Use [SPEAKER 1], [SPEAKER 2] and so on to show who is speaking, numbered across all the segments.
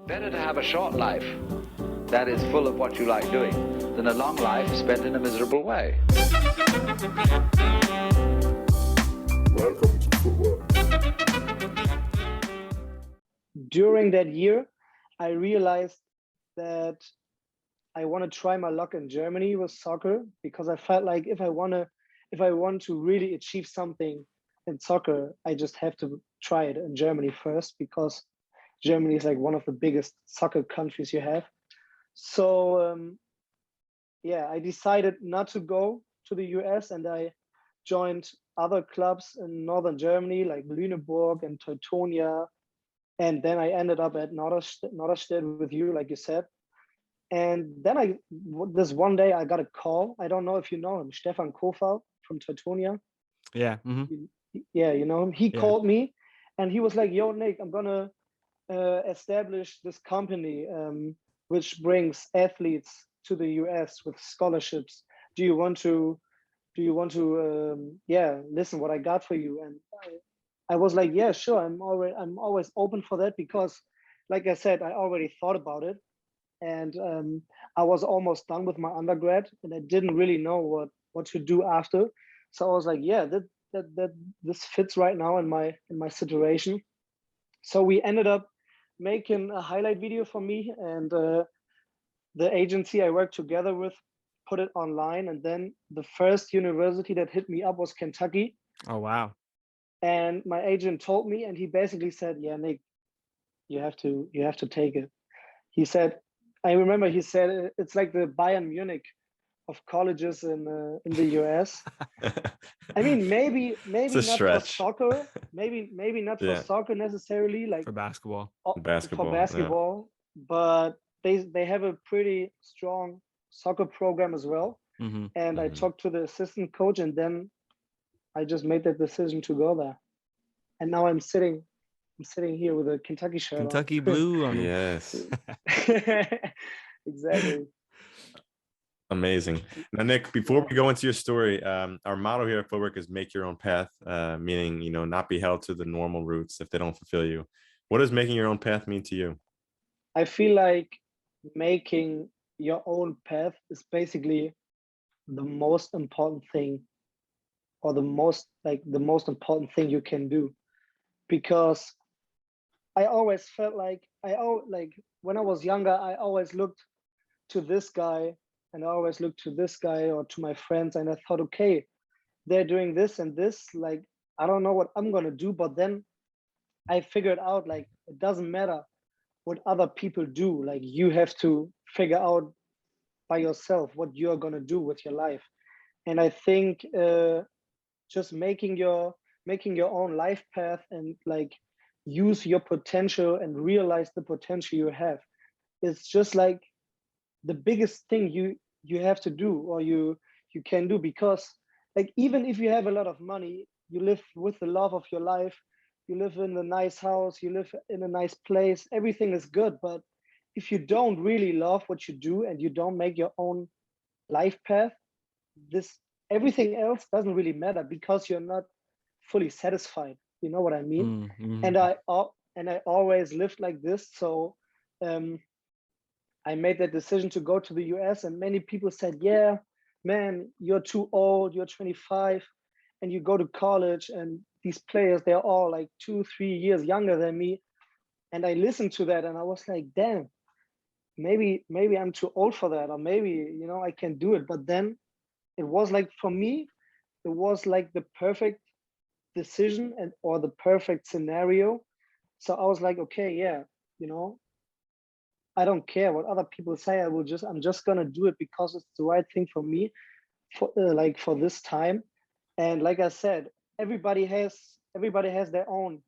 [SPEAKER 1] Better to have a short life that is full of what you like doing than a long life spent in a miserable way.
[SPEAKER 2] Welcome to Footwork.
[SPEAKER 3] During that year, I realized that I want to try my luck in Germany with soccer, because I felt like if I want to really achieve something in soccer, I just have to try it in Germany first, because Germany is like one of the biggest soccer countries you have. So I decided not to go to the US, and I joined other clubs in northern Germany like Lüneburg and Teutonia, and then I ended up at Norderstedt with you, like you said. And then this one day I got a call. I don't know if you know him, Stefan Kofal from Teutonia.
[SPEAKER 4] Yeah. Mm-hmm.
[SPEAKER 3] Yeah, you know him. He called me and he was like, "Yo, Nick, I'm gonna establish this company which brings athletes to the US with scholarships. Do you want to listen what I got for you?" And I was like, "Yeah, sure. I'm always open for that," because like I said, I already thought about it, and I was almost done with my undergrad, and I didn't really know what to do after. So I was like, "Yeah, that this fits right now in my situation." So we ended up making a highlight video for me, and the agency I worked together with put it online, and then the first university that hit me up was Kentucky.
[SPEAKER 4] Oh, wow.
[SPEAKER 3] And my agent told me, and he basically said, "Yeah, Nick, you have to take it." He said, I remember he said it's like the Bayern Munich of colleges in the US. I mean, maybe
[SPEAKER 5] It's a
[SPEAKER 3] not
[SPEAKER 5] stretch.
[SPEAKER 3] for soccer, maybe not for soccer necessarily, like
[SPEAKER 4] For basketball.
[SPEAKER 5] Basketball,
[SPEAKER 3] for basketball, but they have a pretty strong soccer program as well.
[SPEAKER 4] Mm-hmm.
[SPEAKER 3] And I talked to the assistant coach, and then I just made that decision to go there. And now I'm sitting here with a Kentucky shirt
[SPEAKER 4] Kentucky
[SPEAKER 3] on.
[SPEAKER 4] blue. I mean,
[SPEAKER 5] Yes.
[SPEAKER 3] Exactly.
[SPEAKER 5] Amazing. Now, Nick, before we go into your story, our motto here at Footwork is make your own path, meaning, not be held to the normal routes if they don't fulfill you. What does making your own path mean to you?
[SPEAKER 3] I feel like making your own path is basically the most important thing, or the most important thing you can do, because I always felt like when I was younger, I always looked to this guy, and I always looked to this guy or to my friends, and I thought, okay, they're doing this and this, like I don't know what I'm gonna do. But then I figured out, like, it doesn't matter what other people do, like you have to figure out by yourself what you're gonna do with your life. And I think just making your own life path, and like use your potential and realize the potential you have, it's just like the biggest thing you have to do, or you can do. Because like, even if you have a lot of money, you live with the love of your life, you live in a nice house, you live in a nice place, everything is good. But if you don't really love what you do, and you don't make your own life path, this everything else doesn't really matter, because you're not fully satisfied. You know what I mean?
[SPEAKER 4] mm-hmm.
[SPEAKER 3] And I always lived like this. So I made that decision to go to the US, and many people said, "Yeah, man, you're too old, you're 25, and you go to college, and these players, they're all like 2-3 years younger than me." And I listened to that, and I was like, damn, maybe I'm too old for that, or maybe, I can do it. But then it was like, for me, it was like the perfect decision, and or the perfect scenario. So I was like, okay, yeah, I don't care what other people say. I'm just gonna do it, because it's the right thing for me, for this time. And like I said, everybody has their own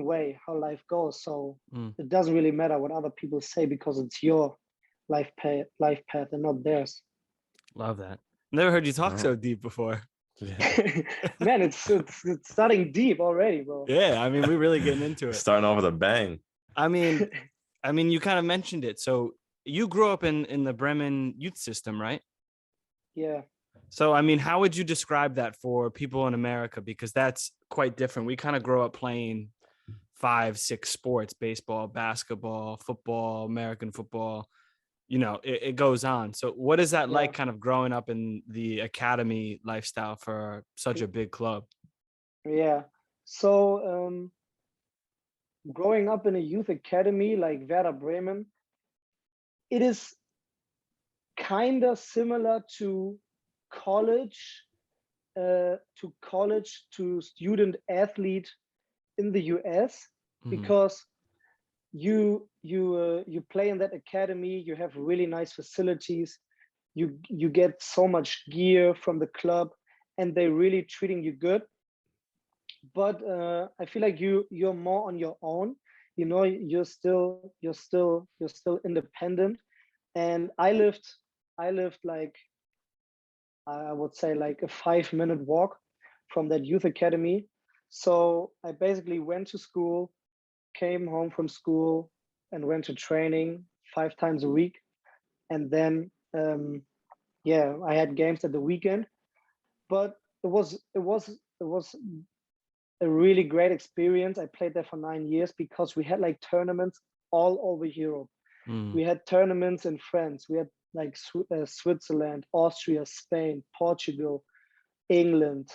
[SPEAKER 3] way how life goes. So it doesn't really matter what other people say, because it's your life path and not theirs.
[SPEAKER 4] Love that. Never heard you talk so deep before.
[SPEAKER 5] Yeah.
[SPEAKER 3] Man, it's starting deep already, bro.
[SPEAKER 4] Yeah, I mean, we're really getting into it.
[SPEAKER 5] Starting off with a bang.
[SPEAKER 4] I mean, you kind of mentioned it. So you grew up in the Bremen youth system, right?
[SPEAKER 3] Yeah.
[SPEAKER 4] So, I mean, how would you describe that for people in America? Because that's quite different. We kind of grow up playing 5-6 sports: baseball, basketball, football, American football. You know, it goes on. So what is that like,
[SPEAKER 3] Yeah.
[SPEAKER 4] kind of growing up in the academy lifestyle for such a big club?
[SPEAKER 3] Yeah. So growing up in a youth academy like Werder Bremen, it is kind of similar to college, to student athlete in the US,
[SPEAKER 4] Mhm.
[SPEAKER 3] because you play in that academy, you have really nice facilities, you get so much gear from the club, and they really treating you good. But I feel like you're more on your own. You know, you're still independent. And I lived like, I would say, like a 5-minute walk from that youth academy. So I basically went to school, came home from school, and went to training 5 times a week. And then yeah, I had games at the weekend. But it was a really great experience. I played there for 9 years because we had like tournaments all over Europe.
[SPEAKER 4] Mm.
[SPEAKER 3] We had tournaments in France. We had like Switzerland, Austria, Spain, Portugal, England,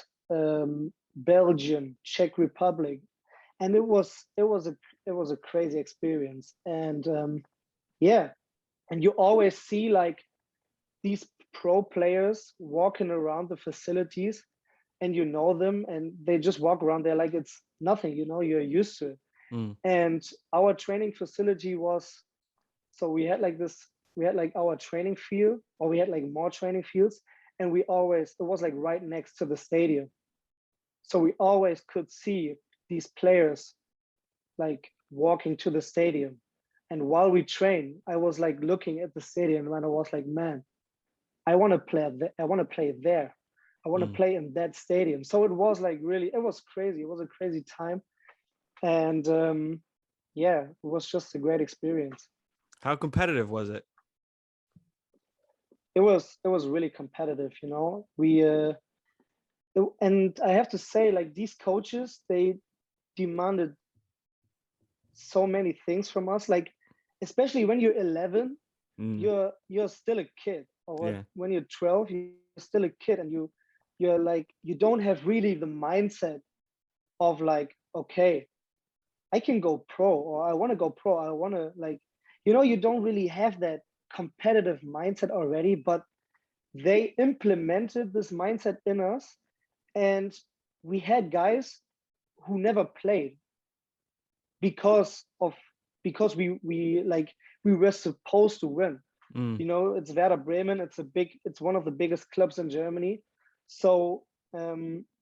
[SPEAKER 3] Belgium, Czech Republic, and it was a crazy experience. And yeah, and you always see like these pro players walking around the facilities, and you know them, and they just walk around there like it's nothing. You know, you're used to it.
[SPEAKER 4] Mm.
[SPEAKER 3] And our training facility was, so we had like our training field, or we had like more training fields, and it was like right next to the stadium, so we always could see these players like walking to the stadium. And while we train, I was like looking at the stadium, and I was like, man, I want to play I want to play there, I want to
[SPEAKER 4] Mm.
[SPEAKER 3] play in that stadium. So it was like really, it was crazy, it was a crazy time. And yeah, it was just a great experience.
[SPEAKER 4] How competitive was it?
[SPEAKER 3] It was really competitive, you know. And I have to say, like, these coaches, they demanded so many things from us, like especially when you're 11,
[SPEAKER 4] Mm.
[SPEAKER 3] you're still a kid. Or
[SPEAKER 4] Yeah.
[SPEAKER 3] when you're 12, you're still a kid, and you're like, you don't have really the mindset of like, okay, I can go pro, or I want to go pro, I want to, like, you know, you don't really have that competitive mindset already. But they implemented this mindset in us, and we had guys who never played because of because we like, we were supposed to win.
[SPEAKER 4] Mm.
[SPEAKER 3] You know, it's Werder Bremen, it's one of the biggest clubs in Germany. So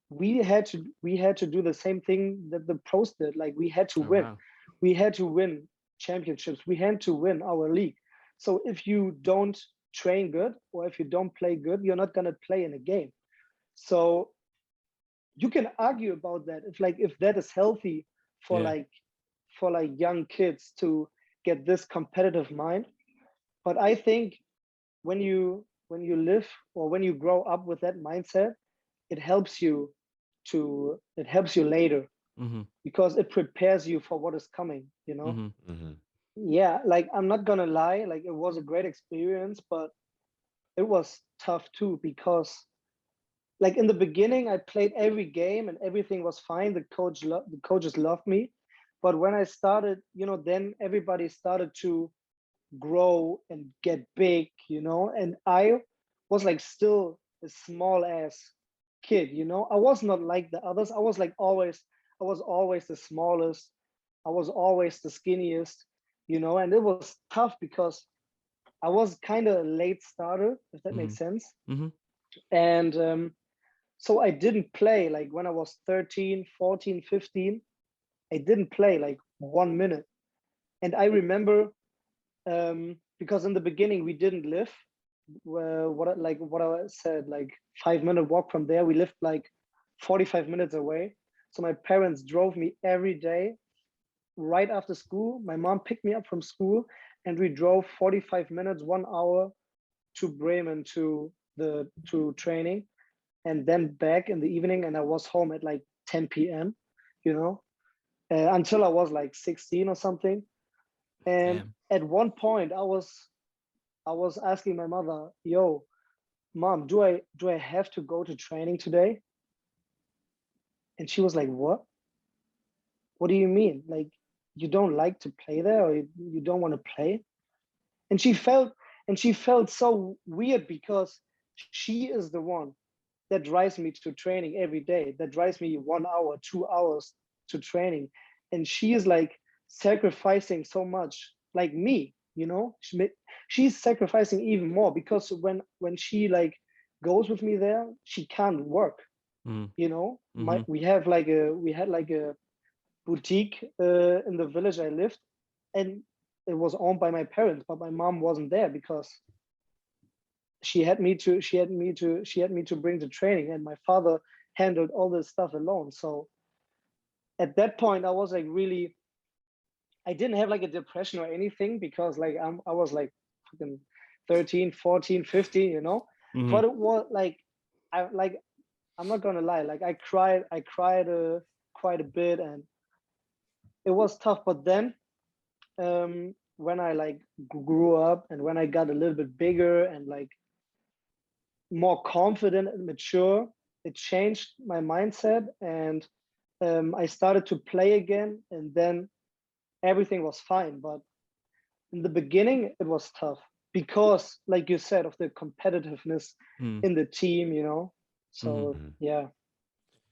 [SPEAKER 3] we had to do the same thing that the pros did. Like, we had to
[SPEAKER 4] Oh,
[SPEAKER 3] win.
[SPEAKER 4] wow.
[SPEAKER 3] We had to win championships, we had to win our league. So if you don't train good, or if you don't play good, you're not going to play in a game. So you can argue about that, if that is healthy for
[SPEAKER 4] Yeah.
[SPEAKER 3] like young kids to get this competitive mind. But I think when you live, or when you grow up with that mindset, it helps you it helps you later,
[SPEAKER 4] Mm-hmm.
[SPEAKER 3] because it prepares you for what is coming, you know.
[SPEAKER 4] Mm-hmm.
[SPEAKER 5] Mhm.
[SPEAKER 3] Yeah, like, I'm not gonna lie, like, it was a great experience, but it was tough too, because like in the beginning I played every game and everything was fine. The coaches loved me. But when I started, you know, then everybody started to grow and get big, you know. And I was like still a small ass kid, you know. I was not like the others. I was always the smallest. I was always the skinniest, you know. And it was tough because I was kind of a late starter, if that
[SPEAKER 4] Mm-hmm.
[SPEAKER 3] makes sense.
[SPEAKER 4] Mm-hmm.
[SPEAKER 3] And so I didn't play like when I was 13, 14, 15. I didn't play like 1 minute. And I remember, because in the beginning we didn't live what I said, like 5-minute walk from there. We lived like 45 minutes away. So my parents drove me every day right after school. My mom picked me up from school, and we drove 45 minutes, 1 hour, to Bremen, to training, and then back in the evening. And I was home at like 10 p.m., you know. until I was like 16 or something. And
[SPEAKER 4] Damn.
[SPEAKER 3] at one point, I was asking my mother, "Yo, Mom, do I have to go to training today?" And she was like, "What? What do you mean? Like, you don't like to play there, or you don't want to play?" And she felt so weird because she is the one that drives me to training every day, that drives me 1 hour, 2 hours to training. And she is like sacrificing so much, like me, you know. She's sacrificing even more because when she like goes with me there, she can't work, you know.
[SPEAKER 4] Mm-hmm.
[SPEAKER 3] We had like a boutique in the village I lived, and it was owned by my parents, but my mom wasn't there because she had me to bring the training, and my father handled all this stuff alone. So at that point, I was like really, I didn't have like a depression or anything because like I was like fucking 13, 14, 15, you know.
[SPEAKER 4] Mm-hmm.
[SPEAKER 3] But it was like I'm not gonna lie, like I cried quite a bit, and it was tough. But then when I like grew up and when I got a little bit bigger and like more confident and mature, it changed my mindset, and I started to play again, and then everything was fine. But in the beginning, it was tough because, like you said, of the competitiveness in the team, you know. So yeah,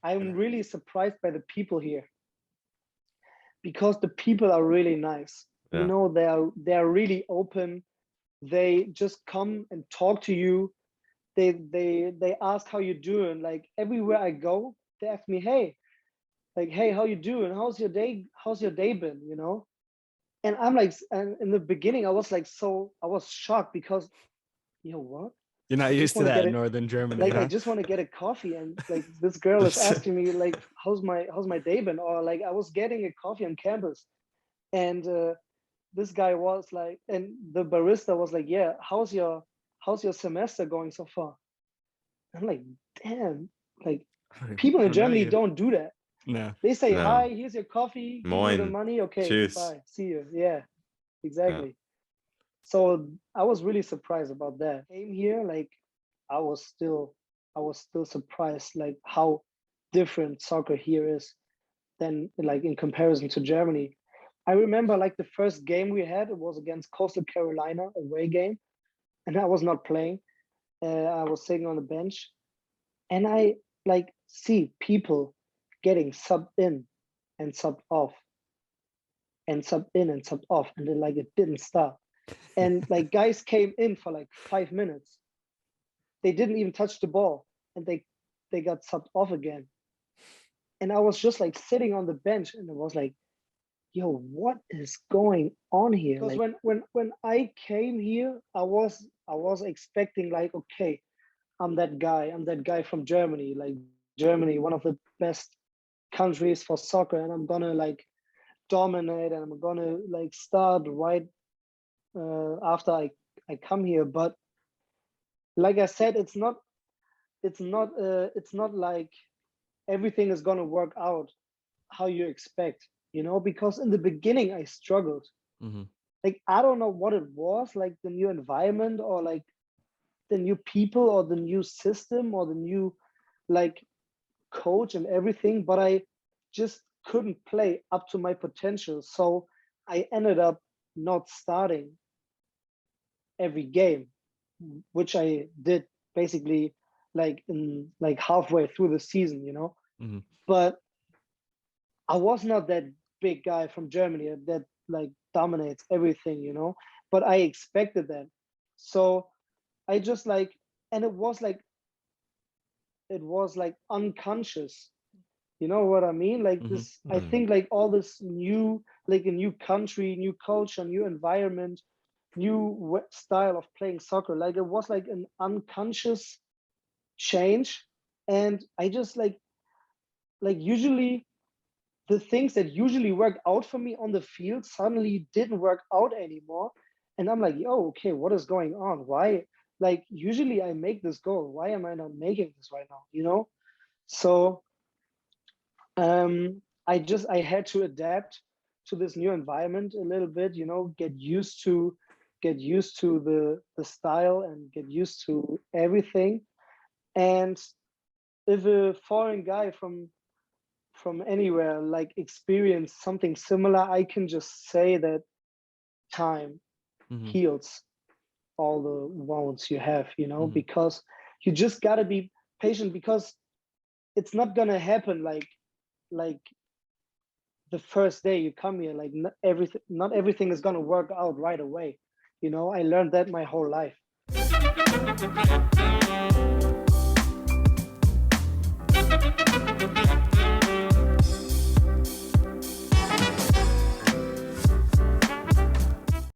[SPEAKER 3] I'm really surprised by the people here because the people are really nice.
[SPEAKER 5] Yeah.
[SPEAKER 3] You know, they're really open. They just come and talk to you. They ask how you doing. Like everywhere I go, they ask me, "Hey, like, hey, how you doing? How's your day? How's your day been?" You know. And I'm like, and in the beginning, I was shocked because, you know what?
[SPEAKER 4] You're not
[SPEAKER 3] I just
[SPEAKER 4] used to
[SPEAKER 3] want to
[SPEAKER 4] that
[SPEAKER 3] get
[SPEAKER 4] in
[SPEAKER 3] it.
[SPEAKER 4] Northern Germany,
[SPEAKER 3] Like, I
[SPEAKER 4] huh?
[SPEAKER 3] just want to get a coffee, and like this girl is asking me, like, how's my day been? Or like, I was getting a coffee on campus, and this guy was like, and the barista was like, "Yeah, how's your semester going so far?" I'm like, damn, like people
[SPEAKER 4] I
[SPEAKER 3] in
[SPEAKER 4] don't know
[SPEAKER 3] Germany
[SPEAKER 4] you.
[SPEAKER 3] don't do that.
[SPEAKER 4] No.
[SPEAKER 3] They say,
[SPEAKER 5] No.
[SPEAKER 3] "Hi, here's your coffee, give you the
[SPEAKER 5] Moin.
[SPEAKER 3] money, okay,
[SPEAKER 5] Tschüss.
[SPEAKER 3] bye, see you." Yeah,
[SPEAKER 5] Yeah.
[SPEAKER 3] exactly. So I was really surprised about that. Came here, like I was still surprised, like how different soccer here is than like in comparison to Germany. I remember like the first game we had, it was against Coastal Carolina, away game, and I was not playing. I was sitting on the bench, and I like see people getting subbed in and subbed off, and subbed in and subbed off, and then like it didn't stop. And like guys came in for like 5 minutes, they didn't even touch the ball, and they got subbed off again. And I was just like sitting on the bench, and it was like, yo, what is going on here? Because like when I came here, I was expecting like, okay, I'm that guy from Germany, like Germany, one of the best countries for soccer, and I'm gonna like dominate, and I'm gonna like start right after I come here. But like I said, it's not like everything is gonna work out how you expect, you know, because in the beginning I struggled. Like I don't know what it was, like the new environment or like the new people or the new system or the new like coach and everything, but I just couldn't play up to my potential. So I ended up not starting every game, which I did basically like in like halfway through the season, you know. But I was not that big guy from Germany that like dominates everything, you know. But I expected that. So I just like, and it was like unconscious. You know what I mean? Like this, I think like all this new, like a new country, new culture, new environment, new style of playing soccer. Like it was like an unconscious change. And I just like usually the things that usually work out for me on the field suddenly didn't work out anymore. And I'm like, oh, okay, what is going on? Why? Like usually I make this goal. Why am I not making this right now? You know? So I had to adapt to this new environment a little bit, you know, get used to the style and get used to everything. And if a foreign guy from anywhere like experience something similar, I can just say that time heals all the wounds you have, you know, because you just got to be patient, because it's not gonna happen like the first day you come here. Like not everything is gonna work out right away, you know. I learned that my whole life.